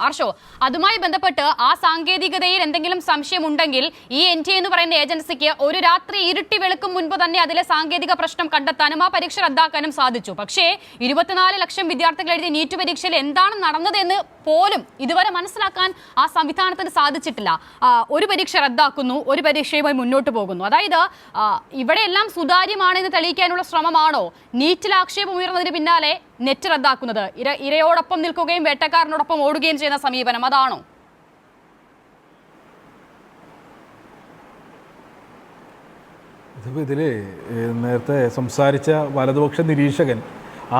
ആർഷോ, അതുമായി ബന്ധപ്പെട്ട് ആ സാങ്കേതികതയിൽ എന്തെങ്കിലും സംശയമുണ്ടെങ്കിൽ ഈ NTA എന്ന് പറയുന്ന ഏജൻസിക്ക് ഒരു രാത്രി ഇരുട്ടി വെളുക്കും മുൻപ് തന്നെ അതിലെ സാങ്കേതിക പ്രശ്നം കണ്ടെത്താനും ആ പരീക്ഷ റദ്ദാക്കാനും സാധിച്ചു. പക്ഷേ 24 ലക്ഷം വിദ്യാർത്ഥികൾ എഴുതിയ നീറ്റ് പരീക്ഷയിൽ എന്താണ് നടന്നതെന്ന് പോലും ഇതുവരെ മനസ്സിലാക്കാൻ ആ സംവിധാനത്തിന് സാധിച്ചിട്ടില്ല. ഒരു പരീക്ഷ റദ്ദാക്കുന്നു, ഒരു പരീക്ഷയുമായി മുന്നോട്ട് പോകുന്നു. അതായത് ഇവിടെയെല്ലാം സുതാര്യമാണെന്ന് തെളിയിക്കാനുള്ള ശ്രമമാണോ നീറ്റിൽ ആക്ഷേപം ഉയർന്നതിന് പിന്നാലെ നെറ്റ് റദ്ദാക്കുന്നത്? ഇരയോടൊപ്പം നിൽക്കുകയും വേട്ടക്കാരനോടൊപ്പം ഓടുകയും ചെയ്യുന്ന സമീപനം അതാണോ? ഇതില് നേരത്തെ സംസാരിച്ച വലതുപക്ഷ നിരീക്ഷകൻ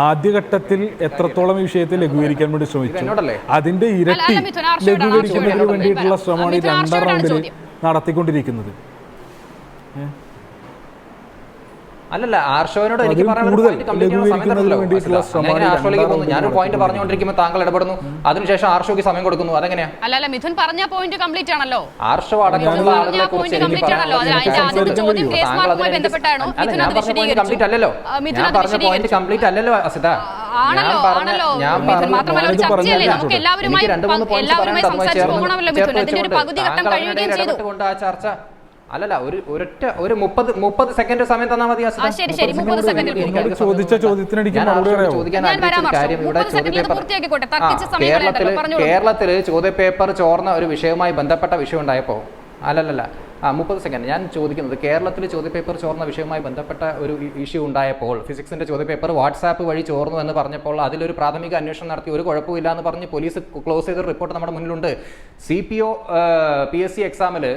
ആദ്യഘട്ടത്തിൽ എത്രത്തോളം ഈ വിഷയത്തെ ലഘൂകരിക്കാൻ വേണ്ടി ശ്രമിച്ചു, അതിന്റെ ഇരട്ടി ലഘൂകരിക്കുന്നതിന് വേണ്ടിയിട്ടുള്ള ശ്രമമാണ് ഈ രണ്ടാം റൗണ്ടിൽ നടത്തിക്കൊണ്ടിരിക്കുന്നത്. അല്ലല്ല, ആർഷോനോട് എനിക്ക് ഞാനൊരു പോയിന്റ് പറഞ്ഞുകൊണ്ടിരിക്കുമ്പോൾ താങ്കൾ ഇടപെടുന്നു, അതിനുശേഷം ആർഷോയ്ക്ക് സമയം കൊടുക്കുന്നു. അതെങ്ങനെയാ? അല്ലല്ല, മിഥുൻ പറഞ്ഞ പോയിന്റ് കംപ്ലീറ്റ് ആണല്ലോ. ആർഷോ അടക്കമുള്ള ആളുകളെ കുറിച്ച് കംപ്ലീറ്റ് അല്ലല്ലോ. ഞാൻ പറഞ്ഞ പോയിന്റ് കംപ്ലീറ്റ് അല്ലല്ലോ അസിത. ഇടപെട്ടുകൊണ്ട് ആ ചർച്ച അല്ലല്ല, ഒരു 30 സെക്കൻഡ് സമയം തന്നാൽ മതി. ചോദിച്ച ചോദ്യത്തിന് കേരളത്തില് ചോദ്യപേപ്പർ ചോർന്ന ഒരു വിഷയവുമായി ബന്ധപ്പെട്ട വിഷയം ഉണ്ടായപ്പോ 30 സെക്കൻഡ് ഞാൻ ചോദിക്കുന്നത്, കേരളത്തിൽ ചോദ്യപേപ്പർ ചോർന്ന വിഷയവുമായി ബന്ധപ്പെട്ട ഒരു ഇഷ്യൂ ഉണ്ടായപ്പോൾ ഫിസിക്സിന്റെ ചോദ്യപേപ്പർ വാട്സാപ്പ് വഴി ചോർന്നു എന്ന് പറഞ്ഞപ്പോൾ അതിലൊരു പ്രാഥമിക അന്വേഷണം നടത്തി ഒരു കുഴപ്പമില്ല എന്ന് പറഞ്ഞ് പോലീസ് ക്ലോസ് ചെയ്ത റിപ്പോർട്ട് നമ്മുടെ മുന്നിലുണ്ട്. CPO PSC എക്സാമില്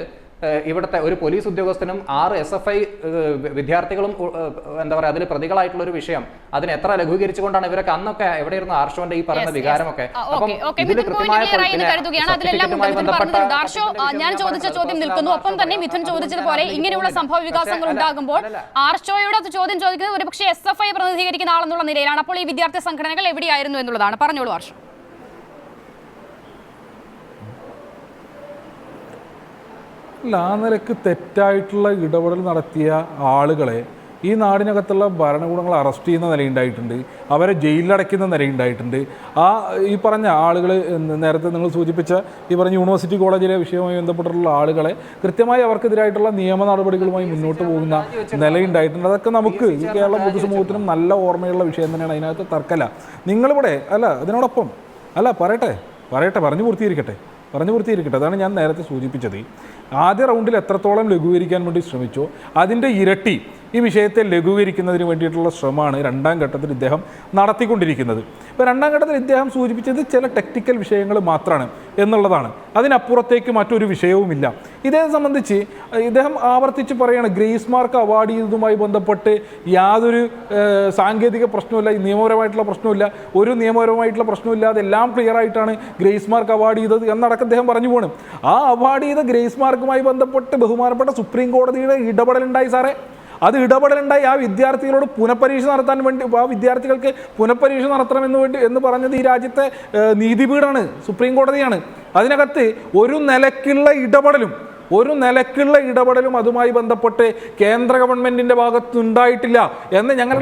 ഇവിടുത്തെ ഒരു പോലീസ് ഉദ്യോഗസ്ഥനും 6 SFI വിദ്യാർത്ഥികളും എന്താ പറയുക അതിൽ പ്രതികളായിട്ടുള്ള ഒരു വിഷയം, അതിന് എത്ര ലഘൂകരിച്ചുകൊണ്ടാണ് ഇവരൊക്കെ അന്നൊക്കെ എവിടെയായിരുന്നു ആർഷോന്റെ ഈ പറയുന്ന വികാരമൊക്കെ. ഞാൻ ചോദിച്ച ചോദ്യം നിൽക്കുന്നു. ഒപ്പം തന്നെ മിഥുൻ ചോദിച്ചതുപോലെ ഇങ്ങനെയുള്ള സംഭവ വികാസങ്ങൾ ഉണ്ടാകുമ്പോൾ ആർഷോയോട് ചോദ്യം ചോദിക്കുന്നത് ഒരുപക്ഷെ SFI പ്രതിനിധീകരിക്കുന്ന ആളെന്നുള്ള നിലയിലാണ്. അപ്പോൾ ഈ വിദ്യാർത്ഥി സംഘടനകൾ എവിടെയായിരുന്നു എന്നുള്ളതാണ്. പറഞ്ഞോളൂ ആർഷോ. ആ നിലക്ക് തെറ്റായിട്ടുള്ള ഇടപെടൽ നടത്തിയ ആളുകളെ ഈ നാടിനകത്തുള്ള ഭരണകൂടങ്ങൾ അറസ്റ്റ് ചെയ്യുന്ന നിലയുണ്ടായിട്ടുണ്ട്, അവരെ ജയിലിലടയ്ക്കുന്ന നിലയുണ്ടായിട്ടുണ്ട്. ഈ പറഞ്ഞ ആളുകൾ, നേരത്തെ നിങ്ങൾ സൂചിപ്പിച്ച ഈ പറഞ്ഞ യൂണിവേഴ്സിറ്റി കോളേജിലെ വിഷയവുമായി ബന്ധപ്പെട്ടിട്ടുള്ള ആളുകളെ കൃത്യമായി അവർക്കെതിരായിട്ടുള്ള നിയമ നടപടികളുമായി മുന്നോട്ട് പോകുന്ന നിലയുണ്ടായിട്ടുണ്ട്. അതൊക്കെ നമുക്ക് ഈ കേരള പൊതുസമൂഹത്തിനും നല്ല ഓർമ്മയുള്ള വിഷയം തന്നെയാണ്, അതിനകത്ത് തർക്കമല്ല. നിങ്ങളിവിടെ അതിനോടൊപ്പം പറഞ്ഞു പൂർത്തീകരിക്കട്ടെ. അതാണ് ഞാൻ നേരത്തെ സൂചിപ്പിച്ചത്. ആദ്യ റൗണ്ടിൽ എത്രത്തോളം ലഘൂകരിക്കാൻ വേണ്ടി ശ്രമിച്ചോ അതിൻ്റെ ഇരട്ടി ഈ വിഷയത്തെ ലഘൂകരിക്കുന്നതിന് വേണ്ടിയിട്ടുള്ള ശ്രമമാണ് രണ്ടാം ഘട്ടത്തിൽ ഇദ്ദേഹം നടത്തിക്കൊണ്ടിരിക്കുന്നത്. ഇപ്പോൾ രണ്ടാം ഘട്ടത്തിൽ ഇദ്ദേഹം സൂചിപ്പിച്ചത് ചില ടെക്നിക്കൽ വിഷയങ്ങൾ മാത്രമാണ് എന്നുള്ളതാണ്, അതിനപ്പുറത്തേക്ക് മറ്റൊരു വിഷയവുമില്ല. ഇതേ സംബന്ധിച്ച് ഇദ്ദേഹം ആവർത്തിച്ച് പറയുകയാണ്, ഗ്രേസ് മാർക്ക് അവാർഡ് ചെയ്തതുമായി ബന്ധപ്പെട്ട് യാതൊരു സാങ്കേതിക പ്രശ്നമില്ല, നിയമപരമായിട്ടുള്ള പ്രശ്നമില്ല, ഒരു നിയമപരമായിട്ടുള്ള പ്രശ്നമില്ലാതെ എല്ലാം ക്ലിയർ ആയിട്ടാണ് ഗ്രേസ് മാർക്ക് അവാർഡ് ചെയ്തത് എന്നടക്കം അദ്ദേഹം പറഞ്ഞു പോകണം. ആ അവാർഡ് ചെയ്ത ഗ്രേസ് മാർക്കുമായി ബന്ധപ്പെട്ട് ബഹുമാനപ്പെട്ട സുപ്രീം കോടതിയുടെ ഇടപെടലുണ്ടായി സാറേ. അത് ഇടപെടലുണ്ടായി ആ വിദ്യാർത്ഥികളോട് പുനഃപരീക്ഷ നടത്താൻ വേണ്ടി, ആ വിദ്യാർത്ഥികൾക്ക് പുനഃപരീക്ഷ എന്ന് പറഞ്ഞത് ഈ രാജ്യത്തെ നീതിപീഠമാണ്, സുപ്രീം കോടതിയാണ്. അതിനകത്ത് ഒരു നിലക്കുള്ള ഇടപെടലും അതുമായി ബന്ധപ്പെട്ട് കേന്ദ്ര ഗവൺമെന്റിന്റെ ഭാഗത്തുണ്ടായിട്ടില്ല എന്ന് ഞങ്ങൾ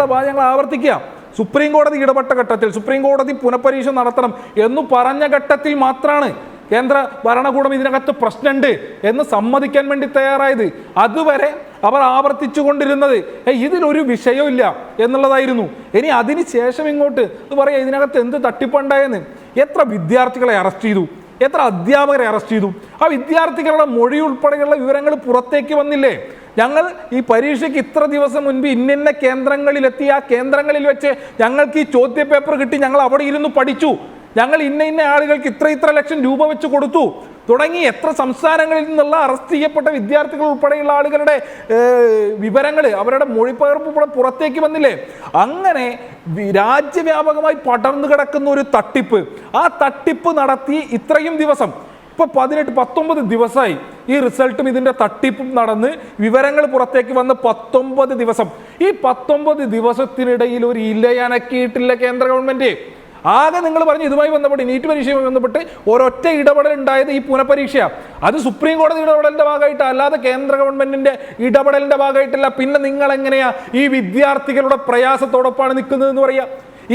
ആവർത്തിക്കുക. സുപ്രീം കോടതി ഇടപെട്ട ഘട്ടത്തിൽ, സുപ്രീം കോടതി പുനഃപരീക്ഷ നടത്തണം എന്ന് പറഞ്ഞ ഘട്ടത്തിൽ മാത്രമാണ് കേന്ദ്ര ഭരണകൂടം ഇതിനകത്ത് പ്രശ്നമുണ്ട് എന്ന് സമ്മതിക്കാൻ വേണ്ടി തയ്യാറായത്. അതുവരെ അവർ ആവർത്തിച്ചു കൊണ്ടിരുന്നത് ഇതിലൊരു വിഷയമില്ല എന്നുള്ളതായിരുന്നു. ഇനി അതിന് ശേഷം ഇങ്ങോട്ട് പറയാം ഇതിനകത്ത് എന്ത് തട്ടിപ്പുണ്ടായെന്ന്. എത്ര വിദ്യാർത്ഥികളെ അറസ്റ്റ് ചെയ്തു, എത്ര അധ്യാപകരെ അറസ്റ്റ് ചെയ്തു, ആ വിദ്യാർത്ഥികളുടെ മൊഴി ഉൾപ്പെടെയുള്ള വിവരങ്ങൾ പുറത്തേക്ക് വന്നില്ലേ? ഞങ്ങൾ ഈ പരീക്ഷയ്ക്ക് ഇത്ര ദിവസം മുൻപ് ഇന്ന കേന്ദ്രങ്ങളിലെത്തി, ആ കേന്ദ്രങ്ങളിൽ വെച്ച് ഞങ്ങൾക്ക് ഈ ചോദ്യപേപ്പർ കിട്ടി, ഞങ്ങൾ അവിടെ ഇരുന്ന് പഠിച്ചു, ഞങ്ങൾ ഇന്ന ആളുകൾക്ക് ഇത്ര ലക്ഷം രൂപ വെച്ച് കൊടുത്തു തുടങ്ങി എത്ര സംസ്ഥാനങ്ങളിൽ നിന്നുള്ള അറസ്റ്റ് ചെയ്യപ്പെട്ട വിദ്യാർത്ഥികൾ ഉൾപ്പെടെയുള്ള ആളുകളുടെ വിവരങ്ങൾ, അവരുടെ മൊഴിപ്പകർപ്പ് പുറത്തേക്ക് വന്നില്ലേ? അങ്ങനെ രാജ്യവ്യാപകമായി പടർന്നു കിടക്കുന്ന ഒരു തട്ടിപ്പ്, ആ തട്ടിപ്പ് നടത്തി ഇത്രയും ദിവസം, ഇപ്പോൾ 18-19 ദിവസമായി ഈ റിസൾട്ടും ഇതിൻ്റെ തട്ടിപ്പും നടന്ന് വിവരങ്ങൾ പുറത്തേക്ക് വന്ന് 19 ദിവസം. ഈ 19 ദിവസത്തിനിടയിൽ ഒരു ഇലയനക്കിയിട്ടില്ല കേന്ദ്ര ഗവൺമെന്റ്. ആകെ നിങ്ങൾ പറഞ്ഞു ഇതുമായി ബന്ധപ്പെട്ട്, നീറ്റ് പരീക്ഷയുമായി ബന്ധപ്പെട്ട് ഒരൊറ്റ ഇടപെടൽ ഉണ്ടായത് ഈ പുനഃപരീക്ഷ. അത് സുപ്രീം കോടതി ഇടപെടലിന്റെ ഭാഗമായിട്ട്, അല്ലാതെ കേന്ദ്ര ഗവൺമെന്റിന്റെ ഇടപെടലിന്റെ ഭാഗമായിട്ടല്ല. പിന്നെ നിങ്ങൾ എങ്ങനെയാ ഈ വിദ്യാർത്ഥികളുടെ പ്രയാസത്തോടൊപ്പമാണ് നിൽക്കുന്നതെന്ന് പറയാ?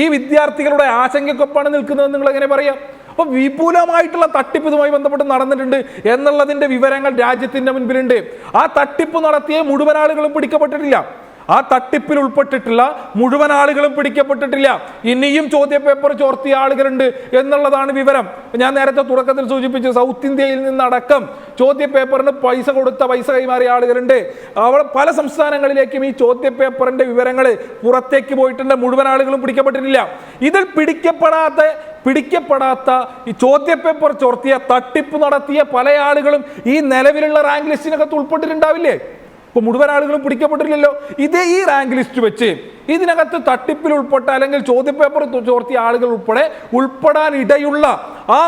ഈ വിദ്യാർത്ഥികളുടെ ആശങ്കക്കൊപ്പാണ് നിൽക്കുന്നതെന്ന് നിങ്ങൾ എങ്ങനെ പറയാം? അപ്പൊ വിപുലമായിട്ടുള്ള തട്ടിപ്പ് ഇതുമായി ബന്ധപ്പെട്ട് നടന്നിട്ടുണ്ട് എന്നുള്ളതിന്റെ വിവരങ്ങൾ രാജ്യത്തിന്റെ മുൻപിലുണ്ട്. ആ തട്ടിപ്പ് നടത്തിയ മുഴുവൻ ആളുകളും പിടിക്കപ്പെട്ടിട്ടില്ല. ആ തട്ടിപ്പിൽ ഉൾപ്പെട്ടിട്ടുള്ള മുഴുവൻ ആളുകളും പിടിക്കപ്പെട്ടിട്ടില്ല. ഇനിയും ചോദ്യപേപ്പർ ചോർത്തിയ ആളുകളുണ്ട് എന്നുള്ളതാണ് വിവരം. ഞാൻ നേരത്തെ തുടക്കത്തിൽ സൂചിപ്പിച്ചു, സൗത്ത് ഇന്ത്യയിൽ നിന്നടക്കം ചോദ്യപേപ്പറിന് പൈസ കൈമാറിയ ആളുകളുണ്ട്. അവിടെ പല സംസ്ഥാനങ്ങളിലേക്കും ഈ ചോദ്യപേപ്പറിന്റെ വിവരങ്ങൾ പുറത്തേക്ക് പോയിട്ടുണ്ട്. മുഴുവൻ ആളുകളും പിടിക്കപ്പെട്ടിട്ടില്ല. ഇതിൽ പിടിക്കപ്പെടാത്ത ഈ ചോദ്യപേപ്പർ ചോർത്തിയ തട്ടിപ്പ് നടത്തിയ പല ആളുകളും ഈ നിലവിലുള്ള റാങ്ക് ലിസ്റ്റിനകത്ത് ഉൾപ്പെട്ടിട്ടുണ്ടാവില്ലേ? ഇപ്പൊ മുഴുവൻ ആളുകളും പിടിക്കപ്പെട്ടിട്ടില്ലല്ലോ. ഇതേ ഈ റാങ്ക് ലിസ്റ്റ് വെച്ച് ഇതിനകത്ത് തട്ടിപ്പിൽ ഉൾപ്പെട്ട അല്ലെങ്കിൽ ചോദ്യപേപ്പർ ചോർത്തിയ ആളുകൾ ഉൾപ്പെടാൻ ഇടയുള്ള ആ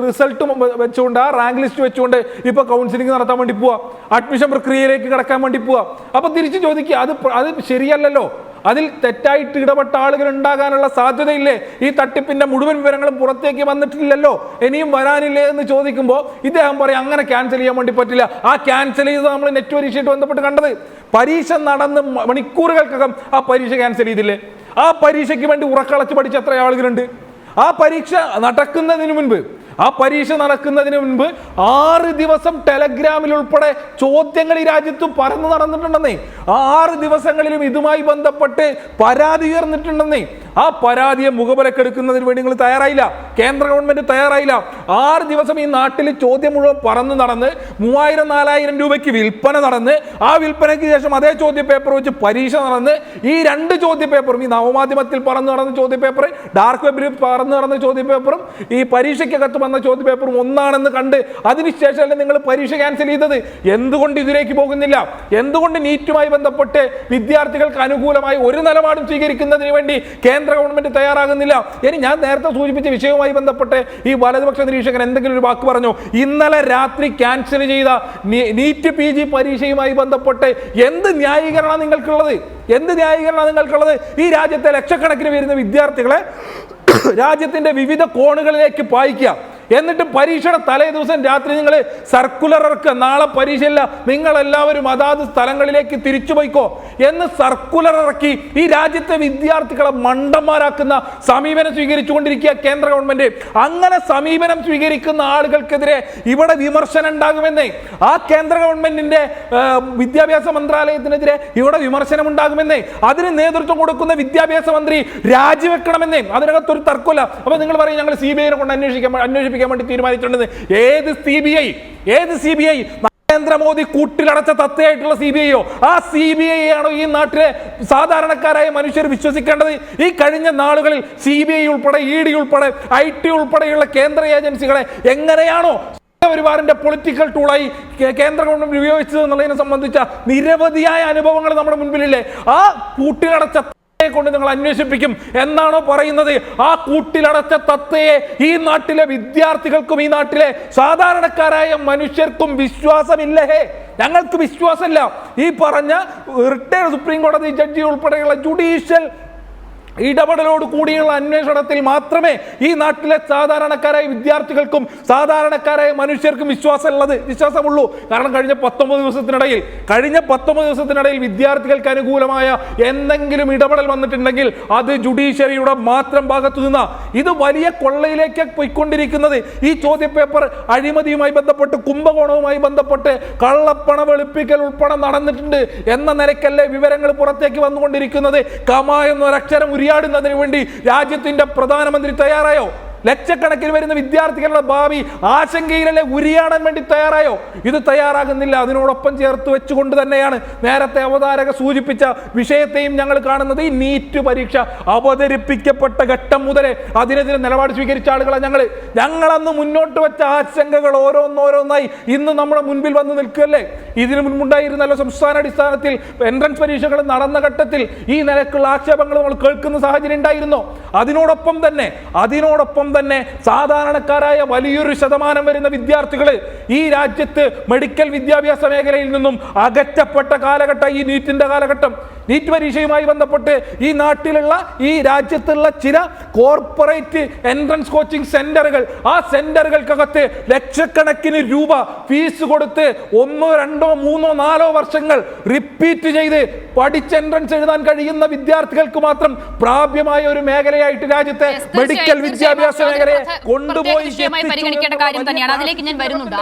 റിസൾട്ട് വെച്ചുകൊണ്ട്, ആ റാങ്ക് ലിസ്റ്റ് വെച്ചുകൊണ്ട് ഇപ്പൊ കൗൺസിലിംഗ് നടത്താൻ വേണ്ടി പോവാ, അഡ്മിഷൻ പ്രക്രിയയിലേക്ക് കടക്കാൻ വേണ്ടി പോവാ. അപ്പൊ തിരിച്ചു ചോദിക്കുക, അത് ശരിയല്ലല്ലോ. അതിൽ തെറ്റായിട്ട് ഇടപെട്ട ആളുകൾ ഉണ്ടാകാനുള്ള സാധ്യതയില്ലേ? ഈ തട്ടിപ്പിന്റെ മുഴുവൻ വിവരങ്ങളും പുറത്തേക്ക് വന്നിട്ടില്ലല്ലോ, ഇനിയും വരാനില്ലേ എന്ന് ചോദിക്കുമ്പോൾ ഇദ്ദേഹം പറയും അങ്ങനെ ക്യാൻസൽ ചെയ്യാൻ വേണ്ടി പറ്റില്ല. ആ ക്യാൻസൽ ചെയ്ത് നമ്മൾ നെറ്റ് പരീക്ഷയായിട്ട് ബന്ധപ്പെട്ട് കണ്ടത്, പരീക്ഷ നടന്ന് മണിക്കൂറുകൾക്കകം ആ പരീക്ഷ ക്യാൻസൽ ചെയ്തില്ലേ? ആ പരീക്ഷയ്ക്ക് വേണ്ടി ഉറക്കളച്ച് പഠിച്ച എത്ര ആളുകളുണ്ട്? ആ പരീക്ഷ നടക്കുന്നതിന് മുൻപ് 6 ദിവസം ടെലഗ്രാമിൽ ഉൾപ്പെടെ ചോദ്യങ്ങൾ ഈ രാജ്യത്ത് പരന്നു നടന്നിട്ടുണ്ടെന്നേ. ആ 6 ദിവസങ്ങളിലും ഇതുമായി ബന്ധപ്പെട്ട് പരാതി ഉയർന്നിട്ടുണ്ടെന്നേ. ആ പരാതിയെ മുഖബലക്കെടുക്കുന്നതിന് വേണ്ടി നിങ്ങൾ തയ്യാറായില്ല, കേന്ദ്ര ഗവൺമെന്റ് തയ്യാറായില്ല. 6 ദിവസം ഈ നാട്ടിൽ ചോദ്യം മുഴുവൻ പറന്നു നടന്ന് 3000-4000 രൂപയ്ക്ക് വിൽപ്പന നടന്ന്, ആ വിൽപ്പനയ്ക്ക് ശേഷം അതേ ചോദ്യ പേപ്പർ വെച്ച് പരീക്ഷ നടന്ന്, ഈ 2 ചോദ്യ പേപ്പറും, ഈ നവമാധ്യമത്തിൽ പറന്നു നടന്ന ചോദ്യ പേപ്പർ, ഡാർക്ക് വെബിൽ പറന്നു നടന്ന ചോദ്യ പേപ്പറും ഈ പരീക്ഷയ്ക്കകത്ത് വന്ന ചോദ്യ പേപ്പറും ഒന്നാണെന്ന് കണ്ട് അതിനുശേഷമല്ലേ നിങ്ങൾ പരീക്ഷ ക്യാൻസൽ ചെയ്തത്? എന്തുകൊണ്ട് ഇതിലേക്ക് പോകുന്നില്ല? എന്തുകൊണ്ട് നീറ്റുമായി ബന്ധപ്പെട്ട് വിദ്യാർത്ഥികൾക്ക് അനുകൂലമായി ഒരു നിലപാടും സ്വീകരിക്കുന്നതിന് വേണ്ടി കേന്ദ്ര ഗവൺമെന്റ് തയ്യാറാകുന്നില്ല? ഇനി ഞാൻ നേരത്തെ സൂചിപ്പിച്ച വിഷയവുമായി ബന്ധപ്പെട്ട് ഈ വലതുപക്ഷ നിരീക്ഷകൻ എന്തെങ്കിലും ഒരു വാക്ക് പറഞ്ഞു? ഇന്നലെ രാത്രി ക്യാൻസൽ ചെയ്ത നീറ്റ് PG പരീക്ഷയുമായി ബന്ധപ്പെട്ട് എന്ത് ന്യായീകരണമാണ് നിങ്ങൾക്കുള്ളത്? ഈ രാജ്യത്തെ ലക്ഷക്കണക്കിന് വരുന്ന വിദ്യാർത്ഥികളെ രാജ്യത്തിന്റെ വിവിധ കോണുകളിലേക്ക് പായിക്കുക, എന്നിട്ട് പരീക്ഷയുടെ തലേ ദിവസം രാത്രി നിങ്ങൾ സർക്കുലർ ഇറക്കുക, നാളെ പരീക്ഷയില്ല, നിങ്ങൾ എല്ലാവരും അതാത് സ്ഥലങ്ങളിലേക്ക് തിരിച്ചു പോയിക്കോ എന്ന് സർക്കുലർ ഇറക്കി ഈ രാജ്യത്തെ വിദ്യാർത്ഥികളെ മണ്ടന്മാരാക്കുന്ന സമീപനം സ്വീകരിച്ചുകൊണ്ടിരിക്കുക കേന്ദ്ര ഗവൺമെന്റ്. അങ്ങനെ സമീപനം സ്വീകരിക്കുന്ന ആളുകൾക്കെതിരെ ഇവിടെ വിമർശനം ഉണ്ടാകുമെന്നേ. ആ കേന്ദ്ര ഗവൺമെന്റിന്റെ വിദ്യാഭ്യാസ മന്ത്രാലയത്തിനെതിരെ ഇവിടെ വിമർശനം ഉണ്ടാകുമെന്നേ. അതിന് നേതൃത്വം കൊടുക്കുന്ന വിദ്യാഭ്യാസ മന്ത്രി രാജിവെക്കണമെന്നേ. അതിനകത്തൊരു തർക്കമില്ല. അപ്പൊ നിങ്ങൾ പറയും ഞങ്ങൾ CBI കൊണ്ട് അന്വേഷിപ്പിക്കാൻ വേണ്ടി തീരുമാനിച്ചിട്ടുണ്ടെന്ന്. ഏത് CBI? നരേന്ദ്രമോദി കൂട്ടിലടച്ച തത്തയായിട്ടുള്ള CBI-യോ? ആ CBI ആണോ ഈ നാട്ടിലെ സാധാരണക്കാരായ മനുഷ്യർ വിശ്വസിക്കേണ്ടത്? ഈ കഴിഞ്ഞ നാളുകളിൽ CBI ഉൾപ്പെടെ, ED ഉൾപ്പെടെ, IT ഉൾപ്പെടെയുള്ള കേന്ദ്ര ഏജൻസികളെ എങ്ങനെയാണോ പരിവാറിന്റെ പൊളിറ്റിക്കൽ ടൂളായി കേന്ദ്ര ഗവൺമെന്റ് ഉപയോഗിച്ചത് എന്നുള്ളതിനെ സംബന്ധിച്ച നിരവധിയായ അനുഭവങ്ങൾ നമ്മുടെ മുൻപിലില്ലേ? ആ കൂട്ടിലടച്ച കൊണ്ട് നിങ്ങൾ അന്വേഷിപ്പിക്കും എന്നാണോ പറയുന്നത്? ആ കൂട്ടിലടച്ച തത്തയെ ഈ നാട്ടിലെ വിദ്യാർത്ഥികൾക്കും ഈ നാട്ടിലെ സാധാരണക്കാരായ മനുഷ്യർക്കും വിശ്വാസമില്ലേ? ഞങ്ങൾക്ക് വിശ്വാസമില്ല. ഈ പറഞ്ഞ റിട്ടയർഡ് സുപ്രീം കോടതി ജഡ്ജി ഉൾപ്പെടെയുള്ള ജുഡീഷ്യൽ ഇടപെടലോട് കൂടിയുള്ള അന്വേഷണത്തിൽ മാത്രമേ ഈ നാട്ടിലെ സാധാരണക്കാരായ വിദ്യാർത്ഥികൾക്കും സാധാരണക്കാരായ മനുഷ്യർക്കും വിശ്വാസമുള്ളൂ. കാരണം കഴിഞ്ഞ 19 ദിവസത്തിനിടയിൽ വിദ്യാർത്ഥികൾക്ക് അനുകൂലമായ എന്തെങ്കിലും ഇടപെടൽ വന്നിട്ടുണ്ടെങ്കിൽ അത് ജുഡീഷ്യറിയുടെ മാത്രം ഭാഗത്തു നിന്നാ. ഇത് വലിയ കൊള്ളയിലേക്ക് പോയിക്കൊണ്ടിരിക്കുന്നത്. ഈ ചോദ്യപേപ്പർ അഴിമതിയുമായി ബന്ധപ്പെട്ട്, കുംഭകോണവുമായി ബന്ധപ്പെട്ട് കള്ളപ്പണ വെളുപ്പിക്കൽ ഉൾപ്പെടെ നടന്നിട്ടുണ്ട് എന്ന നിലയ്ക്കല്ലേ വിവരങ്ങൾ പുറത്തേക്ക് വന്നുകൊണ്ടിരിക്കുന്നത്? കമ എന്നൊരക്ഷരം ഉരിയാടുന്നതിന് വേണ്ടി രാജ്യത്തിന്റെ പ്രധാനമന്ത്രി തയ്യാറായോ? ലക്ഷക്കണക്കിന് വരുന്ന വിദ്യാർത്ഥികളുടെ ഭാവി ആശങ്കയിലല്ലേ ഉരിയാടാൻ വേണ്ടി തയ്യാറായോ? ഇത് തയ്യാറാകുന്നില്ല. അതിനോടൊപ്പം ചേർത്ത് വെച്ചുകൊണ്ട് തന്നെയാണ് നേരത്തെ അവതാരക സൂചിപ്പിച്ച വിഷയത്തെയും ഞങ്ങൾ കാണുന്നത്. ഈ നീറ്റ് പരീക്ഷ അവതരിപ്പിക്കപ്പെട്ട ഘട്ടം മുതലേ അതിനെതിരെ നിലപാട് സ്വീകരിച്ച ആളുകളാണ് ഞങ്ങളന്ന് മുന്നോട്ട് വെച്ച ആശങ്കകൾ ഓരോന്നോരോന്നായി ഇന്ന് നമ്മുടെ മുൻപിൽ വന്ന് നിൽക്കുകയല്ലേ? ഇതിനു മുൻപുണ്ടായിരുന്നല്ലോ സംസ്ഥാനാടിസ്ഥാനത്തിൽ എൻട്രൻസ് പരീക്ഷകൾ നടന്ന ഘട്ടത്തിൽ ഈ നിലക്കുള്ള ആക്ഷേപങ്ങൾ നമ്മൾ കേൾക്കുന്ന സാഹചര്യം ഉണ്ടായിരുന്നോ? അതിനോടൊപ്പം തന്നെ സാധാരണക്കാരായ വലിയൊരു ശതമാനം വരുന്ന വിദ്യാർത്ഥികൾ ഈ രാജ്യത്ത് മെഡിക്കൽ വിദ്യാഭ്യാസ മേഖലയിൽ നിന്നും അകറ്റപ്പെട്ട കാലഘട്ടം ഈ നീറ്റിന്റെ കാലഘട്ടം. നീറ്റ് പരീക്ഷയുമായി ബന്ധപ്പെട്ട് ഈ നാട്ടിലുള്ള, ഈ രാജ്യത്തുള്ള ചില കോർപ്പറേറ്റ് എൻട്രൻസ് കോച്ചിങ് സെന്ററുകൾ, ആ സെന്ററുകൾക്കകത്ത് ലക്ഷക്കണക്കിന് രൂപ ഫീസ് കൊടുത്ത് 1, 2, 3, 4 വർഷങ്ങൾ റിപ്പീറ്റ് ചെയ്ത് പഠിച്ച് എൻട്രൻസ് എഴുതാൻ കഴിയുന്ന വിദ്യാർത്ഥികൾക്ക് മാത്രം പ്രാപ്യമായ ഒരു മേഖലയായിട്ട് രാജ്യത്തെ മെഡിക്കൽ വിദ്യാഭ്യാസം വിദ്യാഭ്യാസ മേഖലയെ പ്രത്യേക കൊണ്ടുപോയി വിഷയമായി പരിഗണിക്കേണ്ട കാര്യം തന്നെയാണ്. അതിലേക്ക് ഞാൻ വരുന്നുണ്ട്.